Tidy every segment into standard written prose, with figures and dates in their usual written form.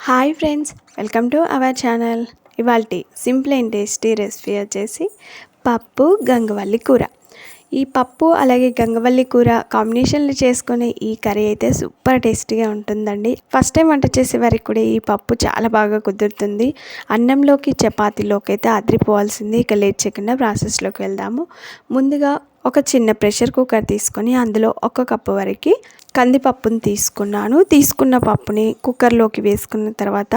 Hi friends, welcome to our channel. ఇవాల్టి simple and tasty recipe వచ్చేసి పప్పు గంగవల్లి కూర. ఈ పప్పు అలాగే గంగవల్లి కూర కాంబినేషన్లో చేసుకునే ఈ కర్రీ అయితే సూపర్ టేస్టీగా ఉంటుందండి. ఫస్ట్ టైం వంట చేసే వారికి కూడా ఈ పప్పు చాలా బాగా కుదురుతుంది. అన్నంలోకి చపాతీలోకి అయితే అదిరిపోవాల్సింది. ఇక లేట్ చేయకుండా ప్రాసెస్లోకి వెళ్దాము. ముందుగా ఒక చిన్న ప్రెషర్ కుక్కర్ తీసుకొని అందులో 1 కప్పు వరకు కందిపప్పుని తీసుకున్న పప్పుని కుక్కర్లోకి వేసుకున్న తర్వాత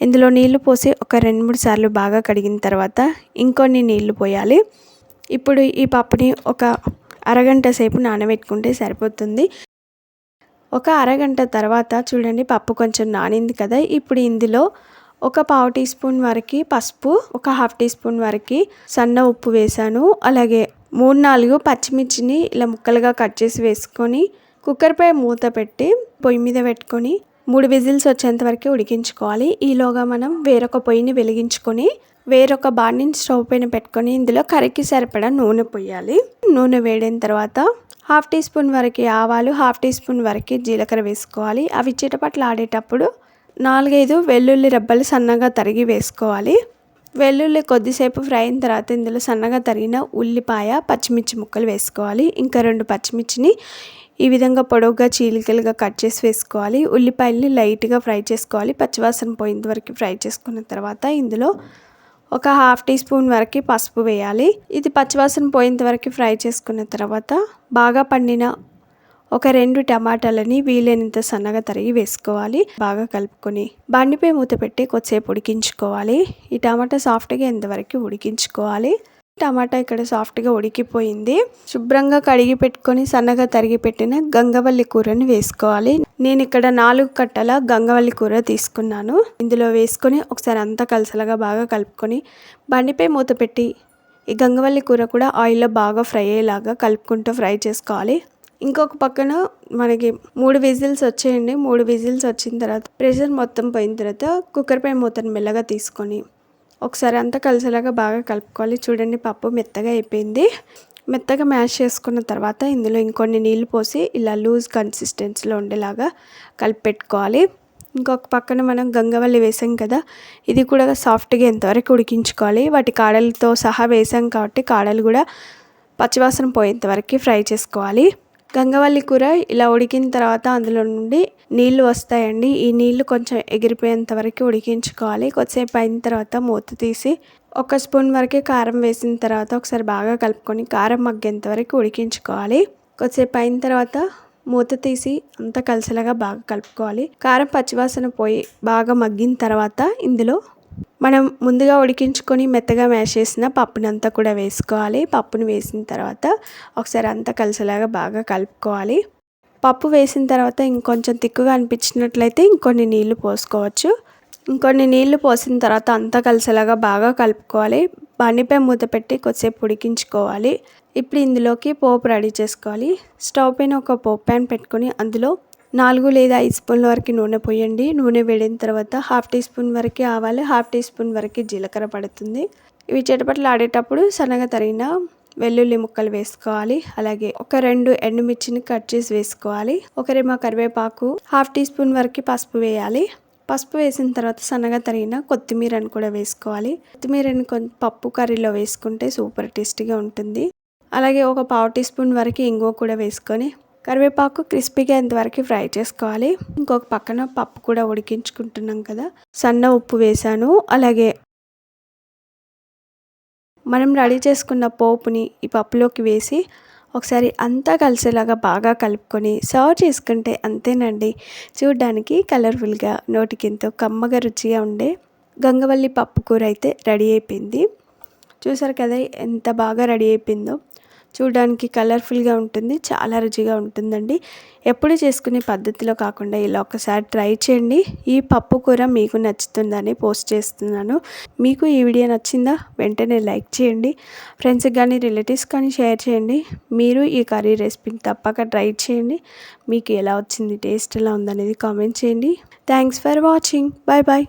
ఇందులో నీళ్లు పోసి ఒక 2-3 సార్లు బాగా కడిగిన తర్వాత ఇంకొన్ని నీళ్లు పోయాలి. ఇప్పుడు ఈ పప్పుని ఒక అరగంట సేపు నానబెట్టుకుంటే సరిపోతుంది. ఒక అరగంట తర్వాత చూడండి, పప్పు కొంచెం నానింది కదా. ఇప్పుడు ఇందులో ఒక 1/2 టీ స్పూన్ వరకు పసుపు, ఒక 1/2 టీ స్పూన్ వరకు సన్న ఉప్పు వేసాను. అలాగే 3-4 పచ్చిమిర్చిని ఇలా ముక్కలుగా కట్ చేసి వేసుకొని కుక్కర్పై మూత పెట్టి పొయ్యి మీద పెట్టుకొని 3 విజిల్స్ వచ్చేంత వరకు ఉడికించుకోవాలి. ఈలోగా మనం వేరొక పొయ్యిని వెలిగించుకొని వేరొక బాండిని స్టవ్ పైన పెట్టుకొని ఇందులో కర్రీకి సరిపడా నూనె పోయాలి. నూనె వేడిన తర్వాత 1/2 టీ స్పూన్ వరకు ఆవాలు, 1/2 టీ స్పూన్ వరకు జీలకర్ర వేసుకోవాలి. అవి చిటపట్లు ఆడేటప్పుడు 4-5 వెల్లుల్లి రెబ్బలు సన్నగా తరిగి వేసుకోవాలి. వెల్లుల్లి కొద్దిసేపు ఫ్రై అయిన తర్వాత ఇందులో సన్నగా తరిగిన ఉల్లిపాయ, పచ్చిమిర్చి ముక్కలు వేసుకోవాలి. ఇంకా 2 పచ్చిమిర్చిని ఈ విధంగా పొడవుగా చీలికలుగా కట్ చేసి వేసుకోవాలి. ఉల్లిపాయల్ని లైట్గా ఫ్రై చేసుకోవాలి. పచ్చివాసన పోయేంత వరకు ఫ్రై చేసుకున్న తర్వాత ఇందులో ఒక 1/2 టీ స్పూన్ వరకు పసుపు వేయాలి. ఇది పచ్చివాసన పోయేంత వరకు ఫ్రై చేసుకున్న తర్వాత బాగా పండిన ఒక 2 టమాటాలని వీలైనంత సన్నగా తరిగి వేసుకోవాలి. బాగా కలుపుకొని బండిపై మూత పెట్టి కొద్దిసేపు ఉడికించుకోవాలి. ఈ టమాటా సాఫ్ట్గా ఎంతవరకు ఉడికించుకోవాలి. టమాటా ఇక్కడ సాఫ్ట్గా ఉడికిపోయింది. శుభ్రంగా కడిగి పెట్టుకొని సన్నగా తరిగి పెట్టిన గంగవల్లి కూరని వేసుకోవాలి. నేను ఇక్కడ 4 కట్టల గంగవల్లి కూర తీసుకున్నాను. ఇందులో వేసుకొని ఒకసారి అంతా కలిసేలాగా బాగా కలుపుకొని బండిపై మూత పెట్టి ఈ గంగవల్లి కూర కూడా ఆయిల్లో బాగా ఫ్రై అయ్యేలాగా కలుపుకుంటూ ఫ్రై చేసుకోవాలి. ఇంకొక పక్కన మనకి 3 విజిల్స్ వచ్చేయండి. 3 విజిల్స్ వచ్చిన తర్వాత ప్రెషర్ మొత్తం పోయిన తర్వాత కుక్కర్పై మూతను మెల్లగా తీసుకొని ఒకసారి అంతా కలిసేలాగా బాగా కలుపుకోవాలి. చూడండి, పప్పు మెత్తగా అయిపోయింది. మెత్తగా మ్యాష్ చేసుకున్న తర్వాత ఇందులో ఇంకొన్ని నీళ్లు పోసి ఇలా లూజ్ కన్సిస్టెన్సీలో ఉండేలాగా కలిపి పెట్టుకోవాలి. ఇంకొక పక్కన మనం గంగవల్లి వేసాం కదా, ఇది కూడా సాఫ్ట్గా ఎంతవరకు ఉడికించుకోవాలి. వాటి కాడలతో సహా వేసాం కాబట్టి కాడలు కూడా పచ్చివాసన పోయేంత వరకు ఫ్రై చేసుకోవాలి. గంగవల్లి కూర ఇలా ఉడికిన తర్వాత అందులో నుండి నీళ్లు వస్తాయండి. ఈ నీళ్లు కొంచెం ఎగిరిపోయేంత వరకు ఉడికించుకోవాలి. కొద్దిసేపు అయిన తర్వాత మూత తీసి 1 స్పూన్ వరకు కారం వేసిన తర్వాత ఒకసారి బాగా కలుపుకొని కారం మగ్గేంత వరకు ఉడికించుకోవాలి. కొద్దిసేపు అయిన తర్వాత మూత తీసి అంతా కలిసేలాగా బాగా కలుపుకోవాలి. కారం పచ్చివాసన పోయి బాగా మగ్గిన తర్వాత ఇందులో మనం ముందుగా ఉడికించుకొని మెత్తగా మ్యాష్ చేసిన పప్పునంతా కూడా వేసుకోవాలి. పప్పును వేసిన తర్వాత ఒకసారి అంతా కలిసేలాగా బాగా కలుపుకోవాలి. పప్పు వేసిన తర్వాత ఇంకొంచెం తిక్కుగా అనిపించినట్లయితే ఇంకొన్ని నీళ్లు పోసుకోవచ్చు. ఇంకొన్ని నీళ్లు పోసిన తర్వాత అంతా కలిసేలాగా బాగా కలుపుకోవాలి. బండిపై మూత పెట్టి కొద్దిసేపు ఉడికించుకోవాలి. ఇప్పుడు ఇందులోకి పోపు రెడీ చేసుకోవాలి. స్టవ్ పైన ఒక పోపు ప్యాన్ పెట్టుకొని అందులో 4 లేదా 5 స్పూన్ల వరకు నూనె పోయండి. నూనె వేడిన తర్వాత 1/2 టీ స్పూన్ వరకు ఆవాలు, 1/2 టీ స్పూన్ వరకు జీలకర్ర పడుతుంది. ఇవి చిటపట్లు ఆడేటప్పుడు సన్నగా తరిగిన వెల్లుల్లి ముక్కలు వేసుకోవాలి. అలాగే ఒక 2 ఎండుమిర్చిని కట్ చేసి వేసుకోవాలి. ఒక రెమ్మ కరివేపాకు, 1/2 టీ స్పూన్ వరకు పసుపు వేయాలి. పసుపు వేసిన తర్వాత సన్నగా తరిగిన కొత్తిమీరని కూడా వేసుకోవాలి. కొత్తిమీరని పప్పు కర్రీలో వేసుకుంటే సూపర్ టేస్టీగా ఉంటుంది. అలాగే ఒక 1/2 టీ స్పూన్ వరకు ఇంగువ కూడా వేసుకొని కరివేపాకు క్రిస్పీగా ఎంతవరకు ఫ్రై చేసుకోవాలి. ఇంకొక పక్కన పప్పు కూడా ఉడికించుకుంటున్నాం కదా, సన్న ఉప్పు వేసాను. అలాగే మనం రెడీ చేసుకున్న పోపుని ఈ పప్పులోకి వేసి ఒకసారి అంతా కలిసేలాగా బాగా కలుపుకొని సర్వ్ చేసుకుంటే అంతేనండి. చూడ్డానికి కలర్ఫుల్గా నోటికి ఎంతో కమ్మగా రుచిగా ఉండే గంగవల్లి పప్పు కూర అయితే రెడీ అయిపోయింది. చూసారు కదా ఎంత బాగా రెడీ అయిపోయిందో. చూడడానికి కలర్ఫుల్గా ఉంటుంది, చాలా రుచిగా ఉంటుందండి. ఎప్పుడు చేసుకునే పద్ధతిలో కాకుండా ఇలా ఒకసారి ట్రై చేయండి. ఈ పప్పు కూర మీకు నచ్చుతుందని పోస్ట్ చేస్తున్నాను. మీకు ఈ వీడియో నచ్చిందా? వెంటనే లైక్ చేయండి. ఫ్రెండ్స్కి కానీ రిలేటివ్స్ కానీ షేర్ చేయండి. మీరు ఈ కర్రీ రెసిపీని తప్పక ట్రై చేయండి. మీకు ఎలా వచ్చింది, టేస్ట్ ఎలా ఉందనేది కామెంట్ చేయండి. Thanks for watching. Bye bye.